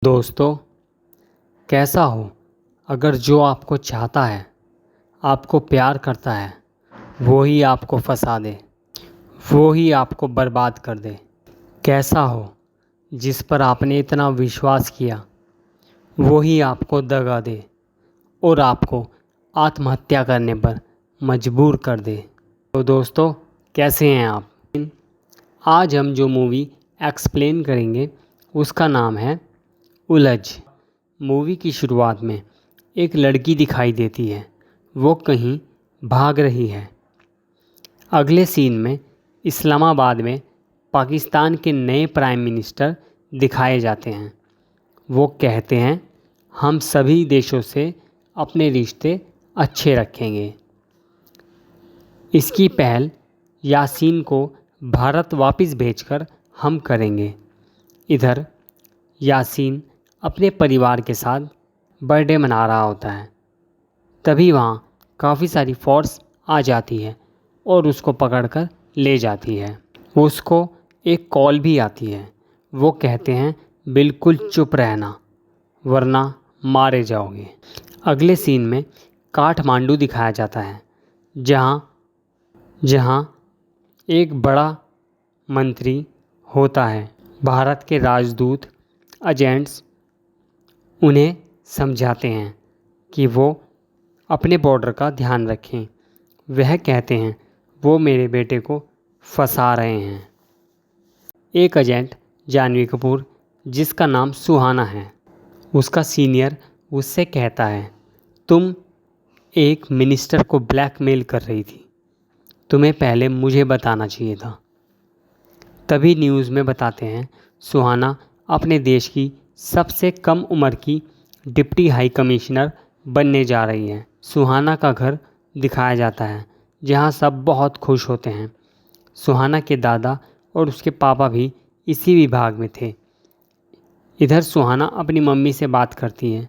दोस्तों, कैसा हो अगर जो आपको चाहता है, आपको प्यार करता है, वो ही आपको फंसा दे, वो ही आपको बर्बाद कर दे। कैसा हो जिस पर आपने इतना विश्वास किया, वो ही आपको दगा दे और आपको आत्महत्या करने पर मजबूर कर दे। तो दोस्तों, कैसे हैं आप? आज हम जो मूवी एक्सप्लेन करेंगे उसका नाम है उलझ। मूवी की शुरुआत में एक लड़की दिखाई देती है, वो कहीं भाग रही है। अगले सीन में इस्लामाबाद में पाकिस्तान के नए प्राइम मिनिस्टर दिखाए जाते हैं। वो कहते हैं, हम सभी देशों से अपने रिश्ते अच्छे रखेंगे। इसकी पहल यासीन को भारत वापस भेजकर हम करेंगे। इधर यासीन अपने परिवार के साथ बर्थडे मना रहा होता है। तभी वहाँ काफ़ी सारी फोर्स आ जाती है और उसको पकड़कर ले जाती है। उसको एक कॉल भी आती है। वो कहते हैं, बिल्कुल चुप रहना वरना मारे जाओगे। अगले सीन में काठमांडू दिखाया जाता है, जहाँ एक बड़ा मंत्री होता है। भारत के राजदूत एजेंट्स उन्हें समझाते हैं कि वो अपने बॉर्डर का ध्यान रखें। वह कहते हैं, वो मेरे बेटे को फंसा रहे हैं। एक एजेंट जानवी कपूर, जिसका नाम सुहाना है, उसका सीनियर उससे कहता है, तुम एक मिनिस्टर को ब्लैकमेल कर रही थी, तुम्हें पहले मुझे बताना चाहिए था। तभी न्यूज़ में बताते हैं, सुहाना अपने देश की सबसे कम उम्र की डिप्टी हाई कमिश्नर बनने जा रही है। सुहाना का घर दिखाया जाता है, जहां सब बहुत खुश होते हैं। सुहाना के दादा और उसके पापा भी इसी विभाग में थे। इधर सुहाना अपनी मम्मी से बात करती है।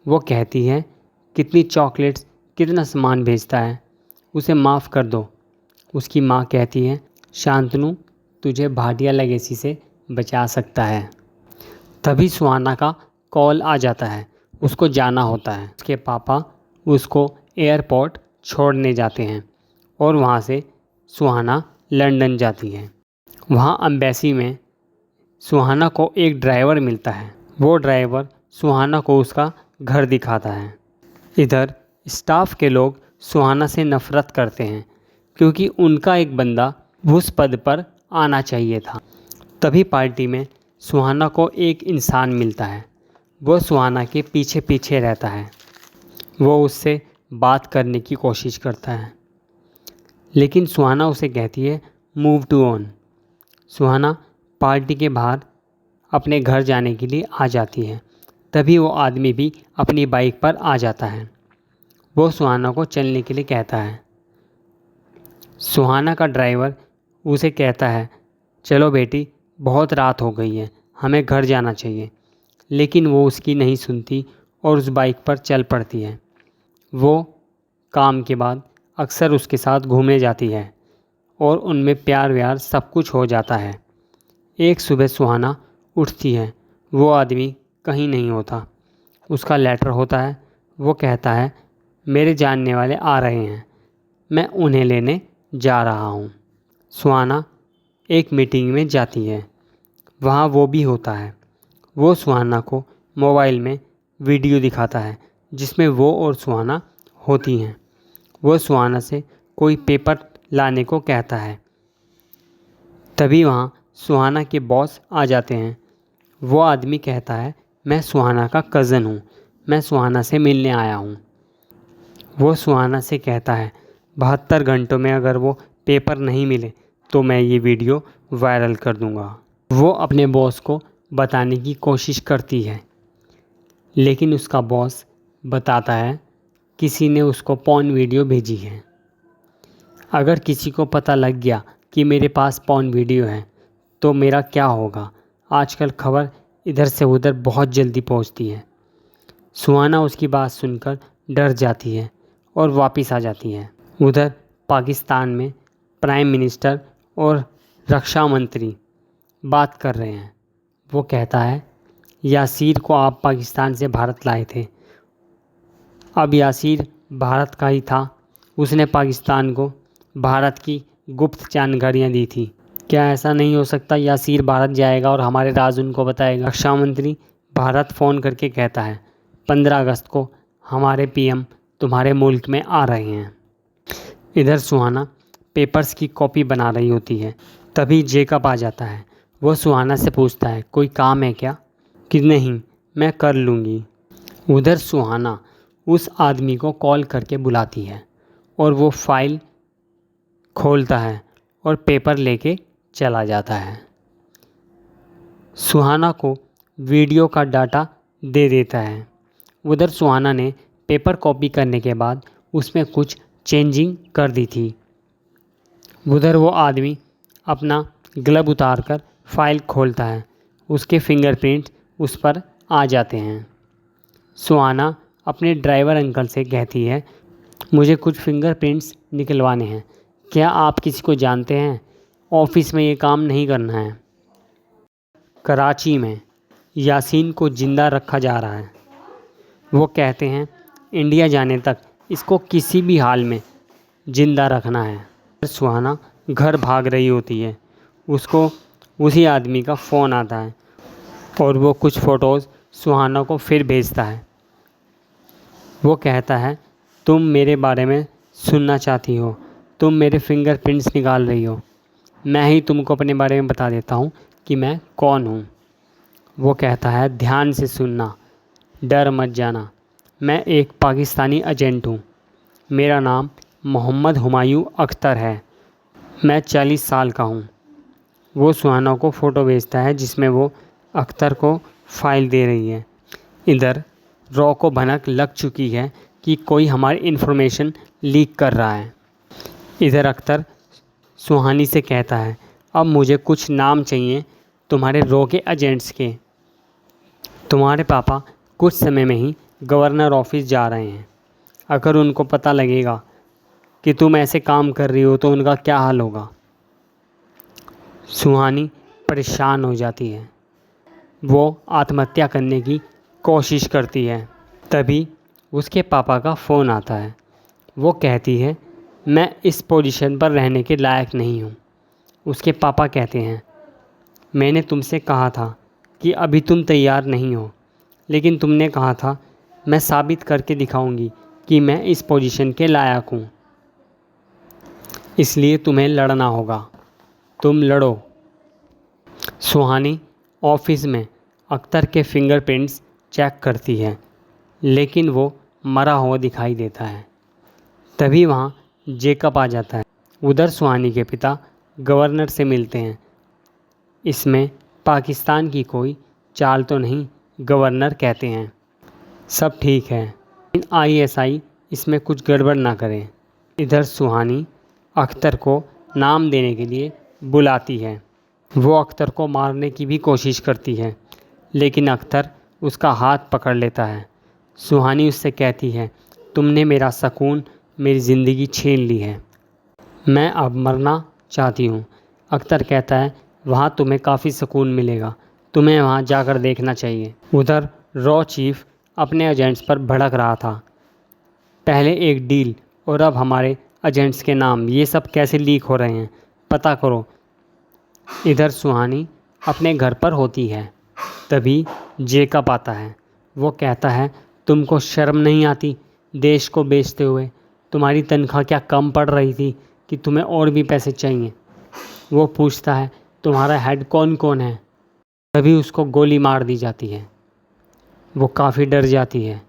वो कहती है, कितनी चॉकलेट्स, कितना सामान भेजता है, उसे माफ़ कर दो। उसकी माँ कहती है, शांतनु तुझे भाटिया लेगेसी से बचा सकता है। तभी सुहाना का कॉल आ जाता है, उसको जाना होता है। उसके पापा उसको एयरपोर्ट छोड़ने जाते हैं और वहाँ से सुहाना लंदन जाती है। वहाँ एम्बेसी में सुहाना को एक ड्राइवर मिलता है। वो ड्राइवर सुहाना को उसका घर दिखाता है। इधर स्टाफ के लोग सुहाना से नफ़रत करते हैं, क्योंकि उनका एक बंदा उस पद पर आना चाहिए था। तभी पार्टी में सुहाना को एक इंसान मिलता है। वो सुहाना के पीछे पीछे रहता है। वो उससे बात करने की कोशिश करता है, लेकिन सुहाना उसे कहती है, move to on. Suhana party के बाहर अपने घर जाने के लिए आ जाती है। तभी वो आदमी भी अपनी बाइक पर आ जाता है। वो सुहाना को चलने के लिए कहता है। सुहाना का ड्राइवर उसे कहता है, चलो बेटी, बहुत रात हो गई है, हमें घर जाना चाहिए। लेकिन वो उसकी नहीं सुनती और उस बाइक पर चल पड़ती है। वो काम के बाद अक्सर उसके साथ घूमने जाती है और उनमें प्यार व्यार सब कुछ हो जाता है। एक सुबह सुहाना उठती है, वो आदमी कहीं नहीं होता। उसका लेटर होता है। वो कहता है, मेरे जानने वाले आ रहे हैं, मैं उन्हें लेने जा रहा हूँ। सुहाना एक मीटिंग में जाती है, वहाँ वो भी होता है। वो सुहाना को मोबाइल में वीडियो दिखाता है, जिसमें वो और सुहाना होती हैं। वो सुहाना से कोई पेपर लाने को कहता है। तभी वहाँ सुहाना के बॉस आ जाते हैं। वो आदमी कहता है, मैं सुहाना का कज़न हूँ, मैं सुहाना से मिलने आया हूँ। वो सुहाना से कहता है, 72 घंटों में अगर वो पेपर नहीं मिले तो मैं ये वीडियो वायरल कर दूँगा। वो अपने बॉस को बताने की कोशिश करती है, लेकिन उसका बॉस बताता है, किसी ने उसको पॉर्न वीडियो भेजी है। अगर किसी को पता लग गया कि मेरे पास पॉर्न वीडियो है तो मेरा क्या होगा। आजकल खबर इधर से उधर बहुत जल्दी पहुंचती है। सुहाना उसकी बात सुनकर डर जाती है और वापस आ जाती है। उधर पाकिस्तान में प्राइम मिनिस्टर और रक्षा मंत्री बात कर रहे हैं। वो कहता है, यासीर को आप पाकिस्तान से भारत लाए थे। अब यासीर भारत का ही था, उसने पाकिस्तान को भारत की गुप्त जानकारियाँ दी थी। क्या ऐसा नहीं हो सकता यासीर भारत जाएगा और हमारे राज उनको बताएगा? रक्षा मंत्री भारत फ़ोन करके कहता है 15 अगस्त को हमारे पीएम तुम्हारे मुल्क में आ रहे हैं। इधर सुहाना पेपर्स की कॉपी बना रही होती है। तभी जेकब आ जाता है। वो सुहाना से पूछता है कोई काम है क्या? कि नहीं, मैं कर लूँगी। उधर सुहाना उस आदमी को कॉल करके बुलाती है और वो फाइल खोलता है और पेपर लेके चला जाता है। सुहाना को वीडियो का डाटा दे देता है। उधर सुहाना ने पेपर कॉपी करने के बाद उसमें कुछ चेंजिंग कर दी थी। उधर वो आदमी अपना ग्लव उतारकर फाइल खोलता है। उसके फिंगरप्रिंट उस पर आ जाते हैं। सुहाना अपने ड्राइवर अंकल से कहती है मुझे कुछ फिंगरप्रिंट्स निकलवाने हैं, क्या आप किसी को जानते हैं? ऑफिस में ये काम नहीं करना है। कराची में यासीन को ज़िंदा रखा जा रहा है। वो कहते हैं इंडिया जाने तक इसको किसी भी हाल में ज़िंदा रखना है। सुहाना घर भाग रही होती है। उसको उसी आदमी का फ़ोन आता है और वो कुछ फ़ोटोज़ सुहाना को फिर भेजता है। वो कहता है तुम मेरे बारे में सुनना चाहती हो, तुम मेरे फिंगरप्रिंट्स निकाल रही हो, मैं ही तुमको अपने बारे में बता देता हूँ कि मैं कौन हूँ। वो कहता है ध्यान से सुनना, डर मत जाना, मैं एक पाकिस्तानी एजेंट हूँ। मेरा नाम मोहम्मद हुमायूं अख्तर है। मैं 40 साल का हूँ। वो सुहाना को फ़ोटो भेजता है जिसमें वो अख्तर को फ़ाइल दे रही है। इधर रॉ को भनक लग चुकी है कि कोई हमारी इन्फॉर्मेशन लीक कर रहा है। इधर अख्तर सुहानी से कहता है अब मुझे कुछ नाम चाहिए तुम्हारे रॉ के एजेंट्स के। तुम्हारे पापा कुछ समय में ही गवर्नर ऑफिस जा रहे हैं। अगर उनको पता लगेगा कि तुम ऐसे काम कर रही हो तो उनका क्या हाल होगा? सुहानी परेशान हो जाती है। वो आत्महत्या करने की कोशिश करती है। तभी उसके पापा का फ़ोन आता है। वो कहती है मैं इस पोजीशन पर रहने के लायक नहीं हूँ। उसके पापा कहते हैं मैंने तुमसे कहा था कि अभी तुम तैयार नहीं हो, लेकिन तुमने कहा था मैं साबित करके दिखाऊंगी कि मैं इस पोजीशन के लायक हूँ, इसलिए तुम्हें लड़ना होगा। तुम लड़ो। सुहानी ऑफिस में अख्तर के फिंगरप्रिंट्स चेक करती है, लेकिन वो मरा हुआ दिखाई देता है। तभी वहाँ जेकब आ जाता है। उधर सुहानी के पिता गवर्नर से मिलते हैं। इसमें पाकिस्तान की कोई चाल तो नहीं, गवर्नर कहते हैं। सब ठीक है, लेकिन आईएसआई इसमें कुछ गड़बड़ ना करें। इधर सुहानी अख्तर को नाम देने के लिए बुलाती है। वो अख्तर को मारने की भी कोशिश करती है, लेकिन अख्तर उसका हाथ पकड़ लेता है। सुहानी उससे कहती है तुमने मेरा सुकून, मेरी ज़िंदगी छीन ली है, मैं अब मरना चाहती हूँ। अख्तर कहता है वहाँ तुम्हें काफ़ी सुकून मिलेगा, तुम्हें वहाँ जाकर देखना चाहिए। उधर रॉ चीफ अपने एजेंट्स पर भड़क रहा था। पहले एक डील और अब हमारे एजेंट्स के नाम, ये सब कैसे लीक हो रहे हैं, पता करो। इधर सुहानी अपने घर पर होती है। तभी जेकब आता है। वो कहता है तुमको शर्म नहीं आती देश को बेचते हुए? तुम्हारी तनख्वाह क्या कम पड़ रही थी कि तुम्हें और भी पैसे चाहिए? वो पूछता है तुम्हारा हेड कौन कौन है? तभी उसको गोली मार दी जाती है। वो काफ़ी डर जाती है।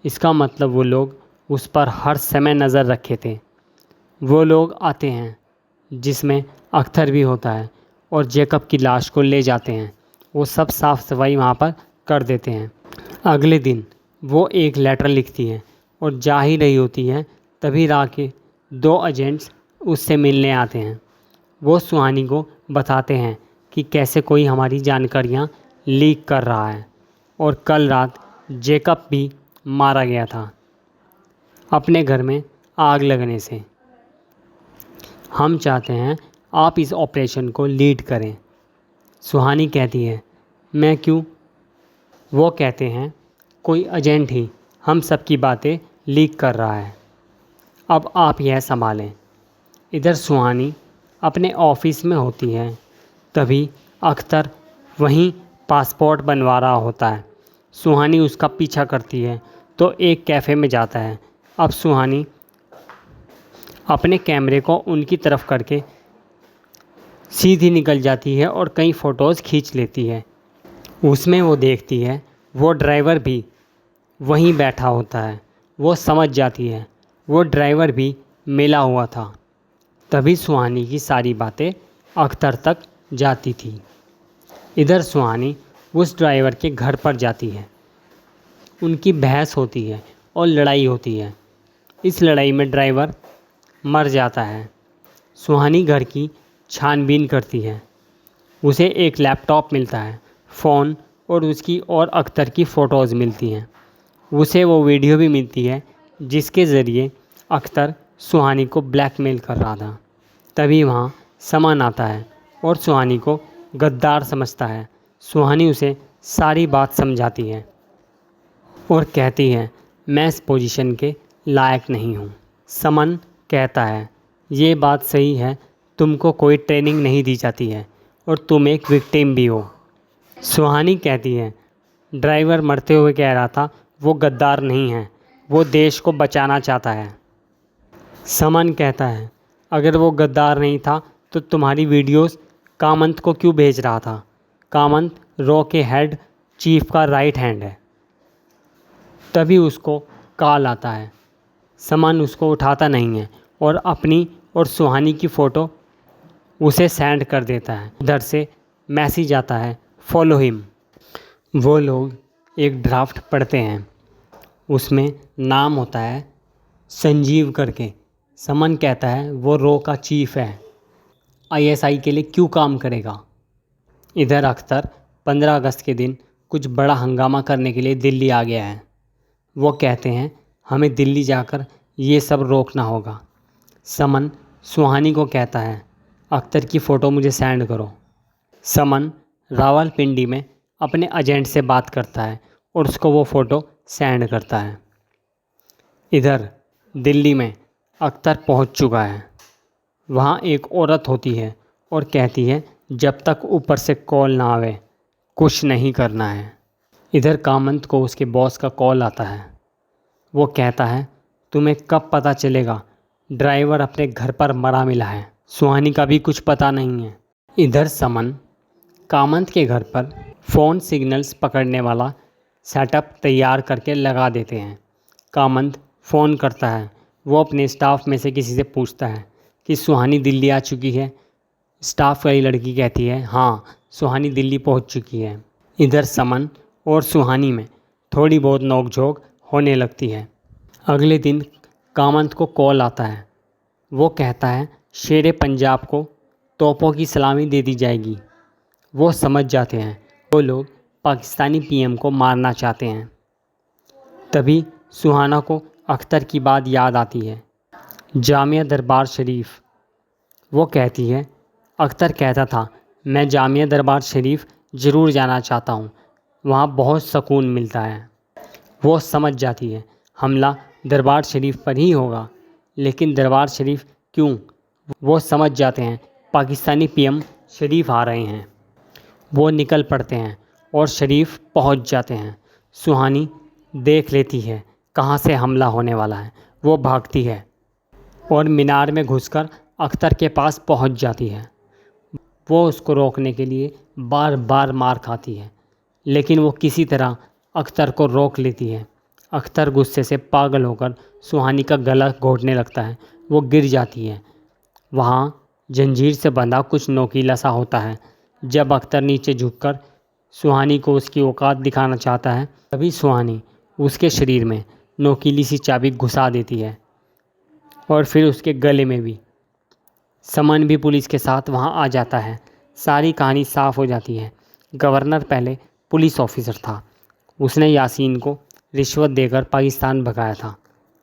इसका मतलब वो लोग उस पर हर समय नज़र रखे थे। वो लोग आते हैं जिसमें अख्तर भी होता है और जेकब की लाश को ले जाते हैं। वो सब साफ़ सफाई वहाँ पर कर देते हैं। अगले दिन वो एक लेटर लिखती है और जा ही रही होती है, तभी राह के 2 एजेंट्स उससे मिलने आते हैं। वो सुहानी को बताते हैं कि कैसे कोई हमारी जानकारियाँ लीक कर रहा है और कल रात जेकब भी मारा गया था अपने घर में आग लगने से। हम चाहते हैं आप इस ऑपरेशन को लीड करें। सुहानी कहती है मैं क्यों? वो कहते हैं कोई एजेंट ही हम सब की बातें लीक कर रहा है, अब आप यह संभालें। इधर सुहानी अपने ऑफिस में होती है, तभी अख्तर वहीं पासपोर्ट बनवा रहा होता है। सुहानी उसका पीछा करती है तो एक कैफ़े में जाता है। अब सुहानी अपने कैमरे को उनकी तरफ करके सीधी निकल जाती है और कई फ़ोटोज़ खींच लेती है। उसमें वो देखती है वो ड्राइवर भी वहीं बैठा होता है। वो समझ जाती है वो ड्राइवर भी मिला हुआ था। तभी सुहानी की सारी बातें अख्तर तक जाती थी। इधर सुहानी उस ड्राइवर के घर पर जाती है। उनकी बहस होती है और लड़ाई होती है। इस लड़ाई में ड्राइवर मर जाता है। सुहानी घर की छानबीन करती है। उसे एक लैपटॉप मिलता है, फ़ोन और उसकी और अख्तर की फ़ोटोज़ मिलती हैं। उसे वो वीडियो भी मिलती है जिसके ज़रिए अख्तर सुहानी को ब्लैकमेल कर रहा था। तभी वहाँ समन आता है और सुहानी को गद्दार समझता है। सुहानी उसे सारी बात समझाती है और कहती है मैं इस पोजीशन के लायक नहीं हूँ। समन कहता है ये बात सही है, तुमको कोई ट्रेनिंग नहीं दी जाती है और तुम एक विक्टिम भी हो। सुहानी कहती है ड्राइवर मरते हुए कह रहा था वो गद्दार नहीं है, वो देश को बचाना चाहता है। समन कहता है अगर वो गद्दार नहीं था तो तुम्हारी वीडियोस कामंत को क्यों भेज रहा था? कामंत रॉ के हेड चीफ का राइट हैंड है। तभी उसको कॉल आता है। समन उसको उठाता नहीं है और अपनी और सुहानी की फ़ोटो उसे सेंड कर देता है। उधर से मैसेज आता है फॉलो हिम। वो लोग एक ड्राफ्ट पढ़ते हैं। उसमें नाम होता है संजीव करके। समन कहता है वो रॉ का चीफ है, आईएसआई के लिए क्यों काम करेगा। इधर अख्तर 15 अगस्त के दिन कुछ बड़ा हंगामा करने के लिए दिल्ली आ गया है। वो कहते हैं हमें दिल्ली जाकर ये सब रोकना होगा। समन सुहानी को कहता है अख्तर की फ़ोटो मुझे सेंड करो। समन रावलपिंडी में अपने एजेंट से बात करता है और उसको वो फ़ोटो सेंड करता है। इधर दिल्ली में अख्तर पहुंच चुका है। वहाँ एक औरत होती है और कहती है जब तक ऊपर से कॉल ना आवे कुछ नहीं करना है। इधर कामंत को उसके बॉस का कॉल आता है। वो कहता है तुम्हें कब पता चलेगा ड्राइवर अपने घर पर मरा मिला है, सुहानी का भी कुछ पता नहीं है। इधर समन कामंत के घर पर फ़ोन सिग्नल्स पकड़ने वाला सेटअप तैयार करके लगा देते हैं। कामंत फ़ोन करता है। वो अपने स्टाफ में से किसी से पूछता है कि सुहानी दिल्ली आ चुकी है। स्टाफ वाली लड़की कहती है हाँ, सुहानी दिल्ली पहुंच चुकी है। इधर समन और सुहानी में थोड़ी बहुत नोकझोंक होने लगती है। अगले दिन कामंत को कॉल आता है। वो कहता है शेरे पंजाब को तोपों की सलामी दे दी जाएगी। वो समझ जाते हैं वो लोग पाकिस्तानी पीएम को मारना चाहते हैं। तभी सुहाना को अख्तर की बात याद आती है, जामिया दरबार शरीफ। वो कहती है अख्तर कहता था मैं जामिया दरबार शरीफ ज़रूर जाना चाहता हूँ, वहाँ बहुत सुकून मिलता है। वो समझ जाती है हमला दरबार शरीफ पर ही होगा, लेकिन दरबार शरीफ क्यों? वो समझ जाते हैं पाकिस्तानी पीएम शरीफ आ रहे हैं। वो निकल पड़ते हैं और शरीफ पहुंच जाते हैं। सुहानी देख लेती है कहाँ से हमला होने वाला है। वो भागती है और मीनार में घुसकर अख्तर के पास पहुंच जाती है। वो उसको रोकने के लिए बार बार मार खाती है, लेकिन वो किसी तरह अख्तर को रोक लेती है। अख्तर गुस्से से पागल होकर सुहानी का गला घोंटने लगता है। वो गिर जाती है। वहाँ जंजीर से बंधा कुछ नोकीला सा होता है। जब अख्तर नीचे झुककर सुहानी को उसकी औकात दिखाना चाहता है, तभी सुहानी उसके शरीर में नोकीली सी चाबी घुसा देती है और फिर उसके गले में भी। समन भी पुलिस के साथ वहाँ आ जाता है। सारी कहानी साफ़ हो जाती है। गवर्नर पहले पुलिस ऑफिसर था। उसने यासीन को रिश्वत देकर पाकिस्तान भगाया था।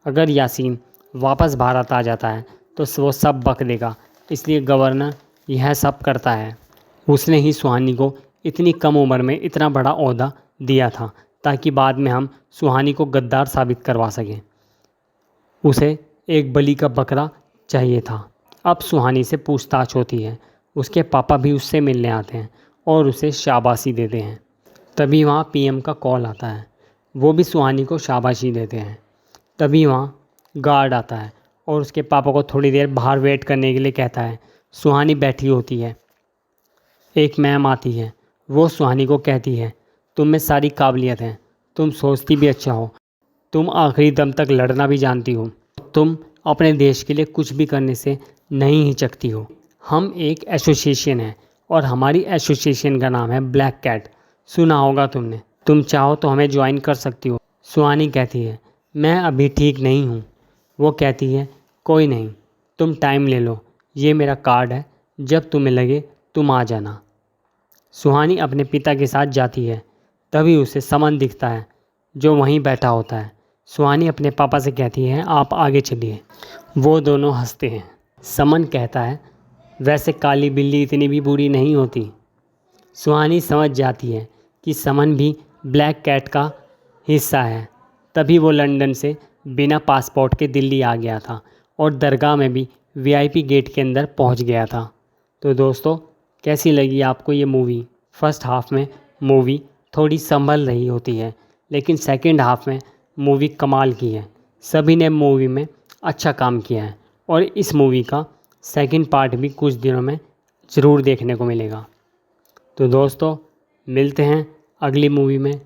अगर यासीन वापस भारत आ जाता है तो वो सब बक देगा, इसलिए गवर्नर यह सब करता है। उसने ही सुहानी को इतनी कम उम्र में इतना बड़ा ओहदा दिया था ताकि बाद में हम सुहानी को गद्दार साबित करवा सकें। उसे एक बलि का बकरा चाहिए था। अब सुहानी से पूछताछ होती है। उसके पापा भी उससे मिलने आते हैं और उसे शाबाशी देते हैं। तभी वहाँ पीएम का कॉल आता है। वो भी सुहानी को शाबाशी देते हैं। तभी वहाँ गार्ड आता है और उसके पापा को थोड़ी देर बाहर वेट करने के लिए कहता है। सुहानी बैठी होती है। एक मैम आती है। वो सुहानी को कहती है, तुम में सारी काबिलियत है, तुम सोचती भी अच्छा हो, तुम आखिरी दम तक लड़ना भी जानती हो, तुम अपने देश के लिए कुछ भी करने से नहीं हिचकती हो। हम एक एसोसिएशन है और हमारी एसोसिएशन का नाम है ब्लैक कैट, सुना होगा तुमने। तुम चाहो तो हमें ज्वाइन कर सकती हो। सुहानी कहती है, मैं अभी ठीक नहीं हूँ। वो कहती है, कोई नहीं, तुम टाइम ले लो, ये मेरा कार्ड है, जब तुम्हें लगे तुम आ जाना। सुहानी अपने पिता के साथ जाती है। तभी उसे समन दिखता है जो वहीं बैठा होता है। सुहानी अपने पापा से कहती है, आप आगे चलिए। वो दोनों हंसते हैं। समन कहता है, वैसे काली बिल्ली इतनी भी बुरी नहीं होती। सुहानी समझ जाती है कि समन भी ब्लैक कैट का हिस्सा है। तभी वो लंदन से बिना पासपोर्ट के दिल्ली आ गया था और दरगाह में भी वीआईपी गेट के अंदर पहुंच गया था। तो दोस्तों, कैसी लगी आपको ये मूवी? फर्स्ट हाफ में मूवी थोड़ी संभल रही होती है, लेकिन सेकंड हाफ में मूवी कमाल की है। सभी ने मूवी में अच्छा काम किया है और इस मूवी का सेकंड पार्ट भी कुछ दिनों में ज़रूर देखने को मिलेगा। तो दोस्तों, मिलते हैं अगली मूवी में।